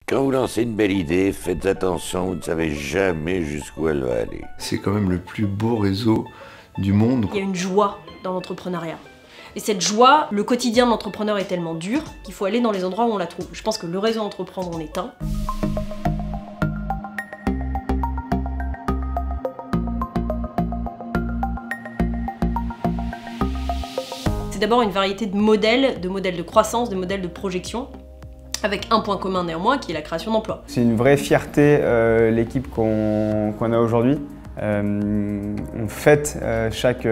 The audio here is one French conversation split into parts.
Quand vous lancez une belle idée, faites attention, vous ne savez jamais jusqu'où elle va aller. C'est quand même le plus beau réseau du monde. Il y a une joie dans l'entrepreneuriat. Et cette joie, le quotidien de l'entrepreneur est tellement dur qu'il faut aller dans les endroits où on la trouve. Je pense que le réseau Entreprendre en est un. C'est d'abord une variété de modèles de croissance, de modèles de projection, avec un point commun néanmoins qui est la création d'emplois. C'est une vraie fierté, l'équipe qu'on a aujourd'hui. On fête chaque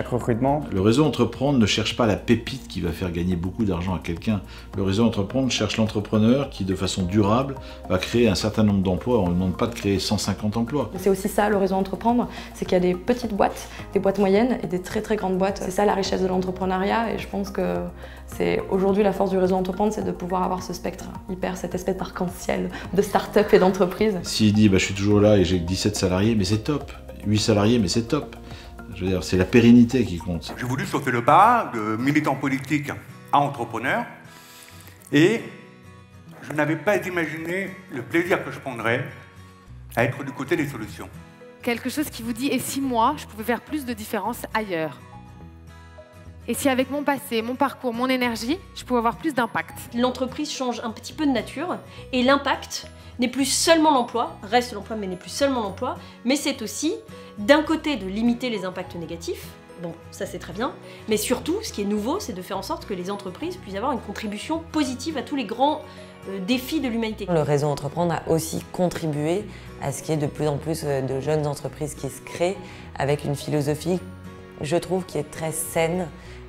recrutement. Le réseau Entreprendre ne cherche pas la pépite qui va faire gagner beaucoup d'argent à quelqu'un. Le réseau Entreprendre cherche l'entrepreneur qui, de façon durable, va créer un certain nombre d'emplois. On ne demande pas de créer 150 emplois. C'est aussi ça le réseau Entreprendre, c'est qu'il y a des petites boîtes, des boîtes moyennes et des très très grandes boîtes. C'est ça la richesse de l'entrepreneuriat et je pense que c'est aujourd'hui la force du réseau Entreprendre, c'est de pouvoir avoir ce spectre hyper, cette espèce d'arc-en-ciel de start-up et d'entreprise. S'il dit je suis toujours là et j'ai que 17 salariés, mais c'est top. 8 salariés, mais c'est top. Je veux dire, c'est la pérennité qui compte. J'ai voulu sauter le pas de militant politique à entrepreneur et je n'avais pas imaginé le plaisir que je prendrais à être du côté des solutions. Quelque chose qui vous dit, et si moi, je pouvais faire plus de différence ailleurs? Et si avec mon passé, mon parcours, mon énergie, je pouvais avoir plus d'impact? L'entreprise change un petit peu de nature et l'impact n'est plus seulement l'emploi, reste l'emploi mais n'est plus seulement l'emploi, mais c'est aussi d'un côté de limiter les impacts négatifs, bon ça c'est très bien, mais surtout ce qui est nouveau c'est de faire en sorte que les entreprises puissent avoir une contribution positive à tous les grands défis de l'humanité. Le réseau Entreprendre a aussi contribué à ce qu'il y ait de plus en plus de jeunes entreprises qui se créent avec une philosophie, je trouve, qui est très saine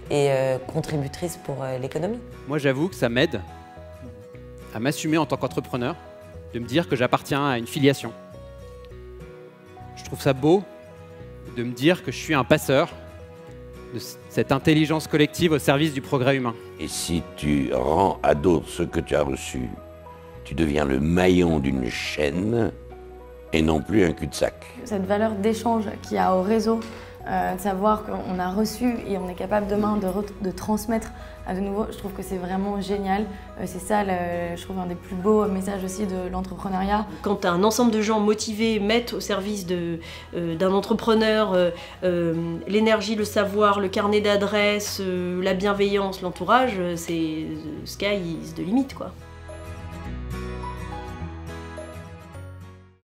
et contributrice pour l'économie. Moi j'avoue que ça m'aide à m'assumer en tant qu'entrepreneur, de me dire que j'appartiens à une filiation. Je trouve ça beau de me dire que je suis un passeur de cette intelligence collective au service du progrès humain. Et si tu rends à d'autres ce que tu as reçu, tu deviens le maillon d'une chaîne et non plus un cul-de-sac. Cette valeur d'échange qu'il y a au réseau, de savoir qu'on a reçu et on est capable demain de transmettre à de nouveau, je trouve que c'est vraiment génial. C'est ça, je trouve, un des plus beaux messages aussi de l'entrepreneuriat. Quand un ensemble de gens motivés mettent au service d'un entrepreneur l'énergie, le savoir, le carnet d'adresses, la bienveillance, l'entourage, c'est sky is the limit, quoi.